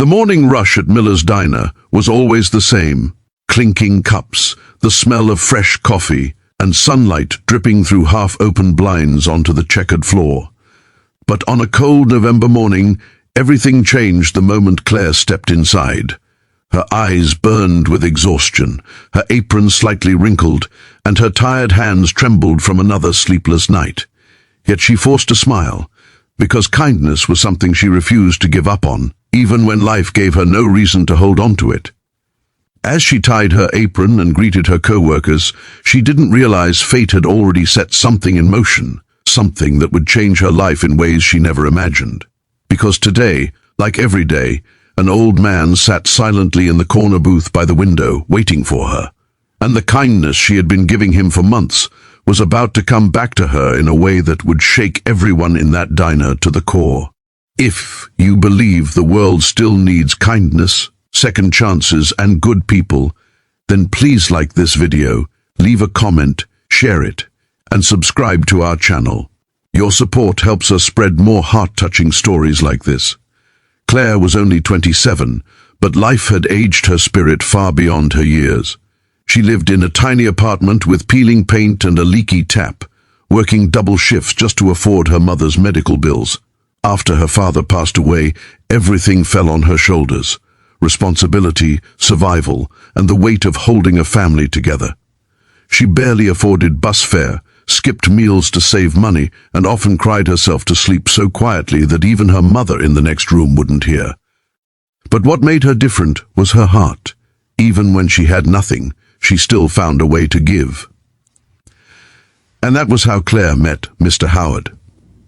The morning rush at Miller's Diner was always the same: clinking cups, the smell of fresh coffee, and sunlight dripping through half-open blinds onto the checkered floor. But on a cold November morning, everything changed the moment Claire stepped inside. Her eyes burned with exhaustion, her apron slightly wrinkled, and her tired hands trembled from another sleepless night. Yet she forced a smile, because kindness was something she refused to give up on, even when life gave her no reason to hold on to it. As she tied her apron and greeted her co-workers, she didn't realize fate had already set something in motion, something that would change her life in ways she never imagined. Because today, like every day, an old man sat silently in the corner booth by the window, waiting for her, and the kindness she had been giving him for months was about to come back to her in a way that would shake everyone in that diner to the core. If you believe the world still needs kindness, second chances, and good people, then please like this video, leave a comment, share it, and subscribe to our channel. Your support helps us spread more heart-touching stories like this. Claire was only 27, but life had aged her spirit far beyond her years. She lived in a tiny apartment with peeling paint and a leaky tap, working double shifts just to afford her mother's medical bills. After her father passed away, everything fell on her shoulders: responsibility, survival, and the weight of holding a family together. She barely afforded bus fare, skipped meals to save money, and often cried herself to sleep so quietly that even her mother in the next room wouldn't hear. But what made her different was her heart. Even when she had nothing, she still found a way to give. And that was how Claire met Mr. Howard.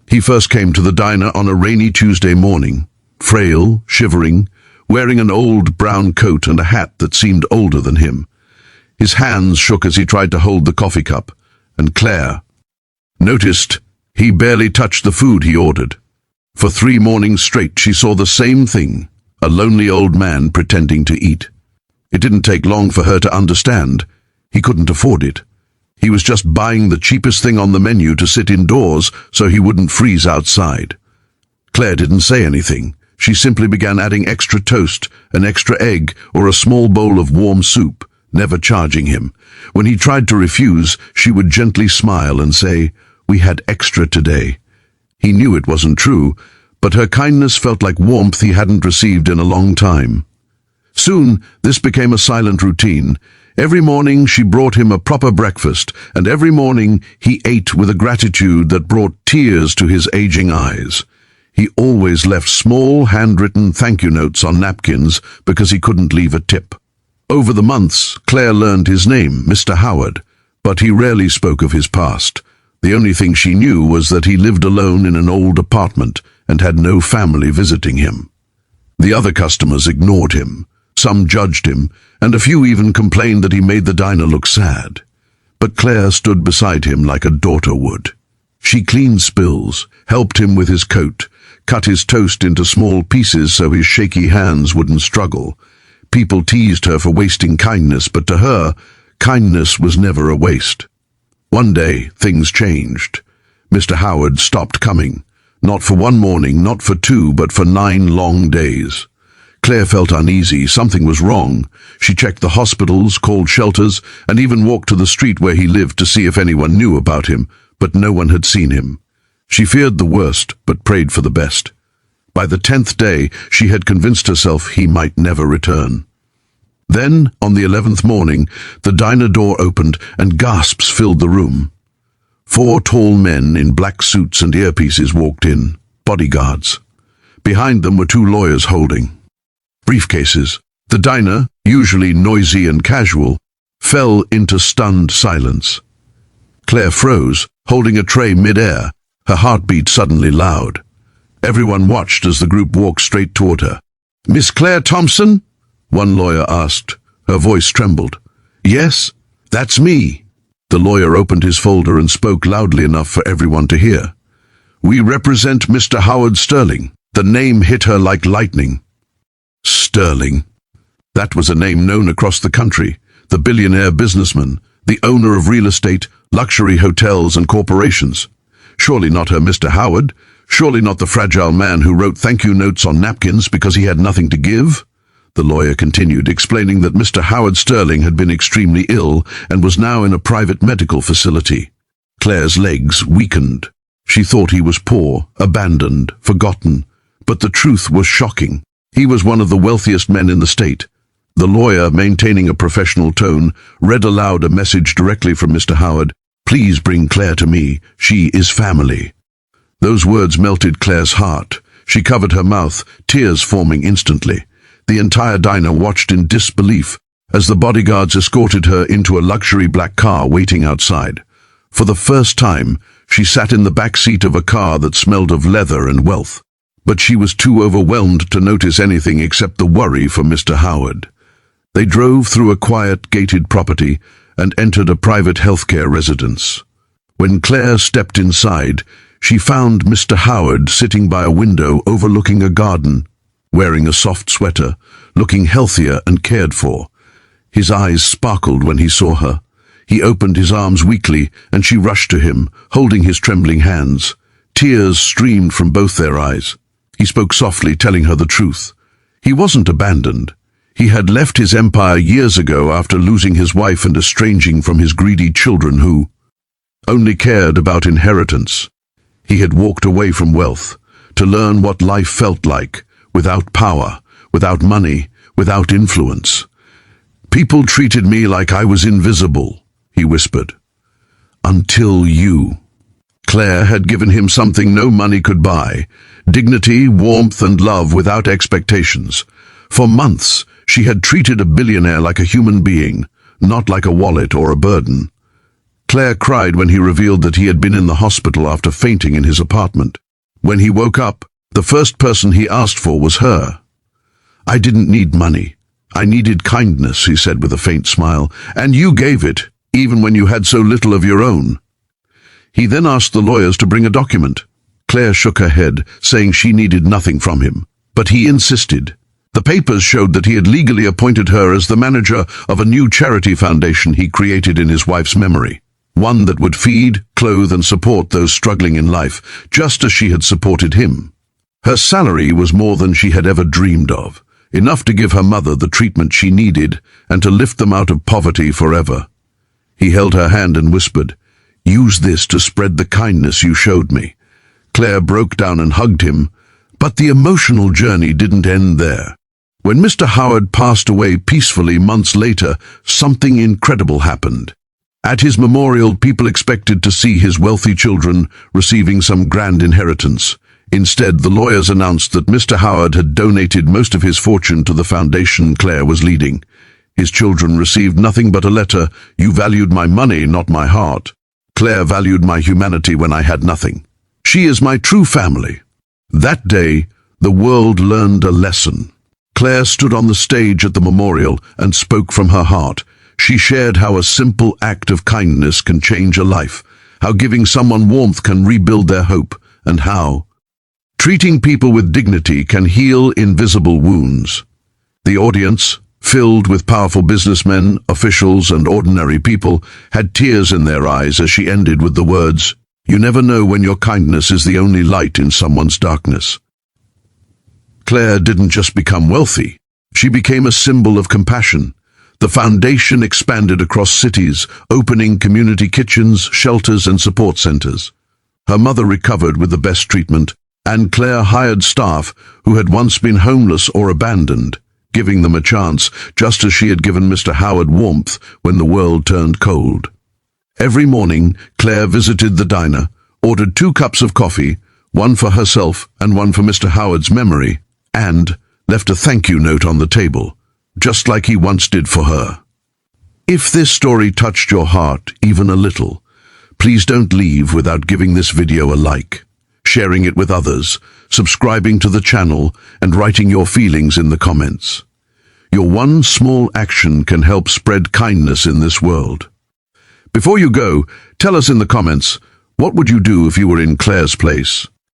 He first came to the diner on a rainy Tuesday morning, frail, shivering, wearing an old brown coat and a hat that seemed older than him. His hands shook as he tried to hold the coffee cup, and Claire noticed he barely touched the food he ordered. For 3 mornings straight she saw the same thing: a lonely old man pretending to eat. It didn't take long for her to understand. He couldn't afford it. He was just buying the cheapest thing on the menu to sit indoors so he wouldn't freeze outside. Claire didn't say anything. She simply began adding extra toast, an extra egg, or a small bowl of warm soup, never charging him. When he tried to refuse, she would gently smile and say, "We had extra today." He knew it wasn't true, but her kindness felt like warmth he hadn't received in a long time. Soon, this became a silent routine. Every morning she brought him a proper breakfast, and every morning he ate with a gratitude that brought tears to his aging eyes. He always left small, handwritten thank you notes on napkins because he couldn't leave a tip. Over the months, Claire learned his name, Mr. Howard, but he rarely spoke of his past. The only thing she knew was that he lived alone in an old apartment and had no family visiting him. The other customers ignored him. Some judged him, and a few even complained that he made the diner look sad. But Claire stood beside him like a daughter would. She cleaned spills, helped him with his coat, cut his toast into small pieces so his shaky hands wouldn't struggle. People teased her for wasting kindness, but to her, kindness was never a waste. One day, things changed. Mr. Howard stopped coming. Not for 1 morning, not for 2, but for 9 long days. Claire felt uneasy. Something was wrong. She checked the hospitals, called shelters, and even walked to the street where he lived to see if anyone knew about him, but no one had seen him. She feared the worst, but prayed for the best. By the 10th day, she had convinced herself he might never return. Then, on the 11th morning, the diner door opened and gasps filled the room. 4 tall men in black suits and earpieces walked in, bodyguards. Behind them were 2 lawyers holding briefcases. The diner, usually noisy and casual, fell into stunned silence. Claire froze, holding a tray mid-air, her heartbeat suddenly loud. Everyone watched as the group walked straight toward her. "Miss Claire Thompson?" one lawyer asked. Her voice trembled. "Yes, that's me." The lawyer opened his folder and spoke loudly enough for everyone to hear. "We represent Mr. Howard Sterling." The name hit her like lightning. Sterling. That was a name known across the country. The billionaire businessman, the owner of real estate, luxury hotels and corporations. Surely not her Mr. Howard. Surely not the fragile man who wrote thank you notes on napkins because he had nothing to give? The lawyer continued, explaining that Mr. Howard Sterling had been extremely ill and was now in a private medical facility. Claire's legs weakened. She thought he was poor, abandoned, forgotten, but the truth was shocking. He was one of the wealthiest men in the state. The lawyer, maintaining a professional tone, read aloud a message directly from Mr. Howard. "Please bring Claire to me. She is family." Those words melted Claire's heart. She covered her mouth, tears forming instantly. The entire diner watched in disbelief as the bodyguards escorted her into a luxury black car waiting outside. For the first time, she sat in the back seat of a car that smelled of leather and wealth. But she was too overwhelmed to notice anything except the worry for Mr. Howard. They drove through a quiet, gated property and entered a private healthcare residence. When Claire stepped inside, she found Mr. Howard sitting by a window overlooking a garden, wearing a soft sweater, looking healthier and cared for. His eyes sparkled when he saw her. He opened his arms weakly, and she rushed to him, holding his trembling hands. Tears streamed from both their eyes. He spoke softly, telling her the truth. He wasn't abandoned. He had left his empire years ago after losing his wife and estranging from his greedy children who only cared about inheritance. He had walked away from wealth to learn what life felt like, without power, without money, without influence. "People treated me like I was invisible," he whispered. "Until you." Claire had given him something no money could buy: dignity, warmth, and love without expectations. For months, she had treated a billionaire like a human being, not like a wallet or a burden. Claire cried when he revealed that he had been in the hospital after fainting in his apartment. When he woke up, the first person he asked for was her. "I didn't need money. I needed kindness," he said with a faint smile, "and you gave it, even when you had so little of your own." He then asked the lawyers to bring a document. Claire shook her head, saying she needed nothing from him. But he insisted. The papers showed that he had legally appointed her as the manager of a new charity foundation he created in his wife's memory. One that would feed, clothe, and support those struggling in life, just as she had supported him. Her salary was more than she had ever dreamed of, enough to give her mother the treatment she needed and to lift them out of poverty forever. He held her hand and whispered, "Use this to spread the kindness you showed me." Claire broke down and hugged him, but the emotional journey didn't end there. When Mr. Howard passed away peacefully months later, something incredible happened. At his memorial, people expected to see his wealthy children receiving some grand inheritance. Instead, the lawyers announced that Mr. Howard had donated most of his fortune to the foundation Claire was leading. His children received nothing but a letter: "You valued my money, not my heart. Claire valued my humanity when I had nothing. She is my true family." That day, the world learned a lesson. Claire stood on the stage at the memorial and spoke from her heart. She shared how a simple act of kindness can change a life, how giving someone warmth can rebuild their hope, and how treating people with dignity can heal invisible wounds. The audience, filled with powerful businessmen, officials, and ordinary people, had tears in their eyes as she ended with the words, "You never know when your kindness is the only light in someone's darkness." Claire didn't just become wealthy. She became a symbol of compassion. The foundation expanded across cities, opening community kitchens, shelters, and support centers. Her mother recovered with the best treatment, and Claire hired staff who had once been homeless or abandoned, giving them a chance, just as she had given Mr. Howard warmth when the world turned cold. Every morning, Claire visited the diner, ordered 2 cups of coffee, one for herself and one for Mr. Howard's memory, and left a thank you note on the table, just like he once did for her. If this story touched your heart even a little, please don't leave without giving this video a like, sharing it with others, subscribing to the channel, and writing your feelings in the comments. Your one small action can help spread kindness in this world. Before you go, tell us in the comments, what would you do if you were in Claire's place?